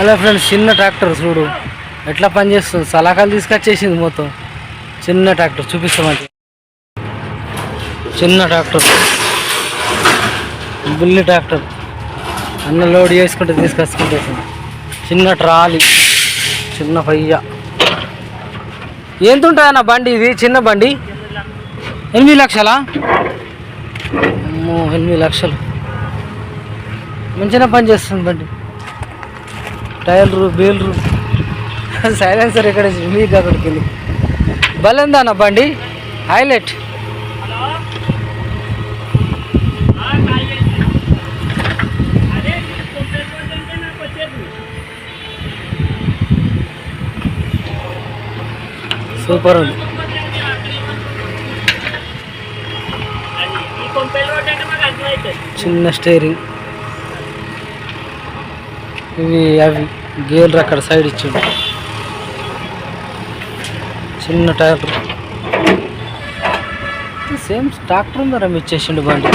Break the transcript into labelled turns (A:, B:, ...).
A: Hello friends, చిన్న tractor చూడు ఎట్లా పనిచేస్తుంది. సలాకాలు తీసుకొచ్చేసింది మొత్తం. చిన్న ట్రాక్టర్ చూపిస్తామంటే, చిన్న ట్రాక్టర్, బుల్లి ట్రాక్టర్ అన్న లోడ్ చేసుకుంటే తీసుకొచ్చుకుంటేసింది. చిన్న ట్రాలీ, చిన్న పయ్య. ఎంత ఉంటుందన్న బండి ఇది? చిన్న బండి 8 లక్షలా? 8 లక్షలు. మంచిగా పని చేస్తుంది బండి. టైర్లు, బీల్లు, సైలెన్సర్ ఎక్కడ మీకు అక్కడికి వెళ్ళి బలందా అన్న బండి. హైలైట్. సూపర్ ఉంది. చిన్న స్టీరింగ్, ఇవి అవి గేర్లు అక్కడ సైడ్ ఇచ్చిండు. చిన్న టైర్, సేమ్ ట్రాక్టర్ ఉందా ఇచ్చేసిండు బండి.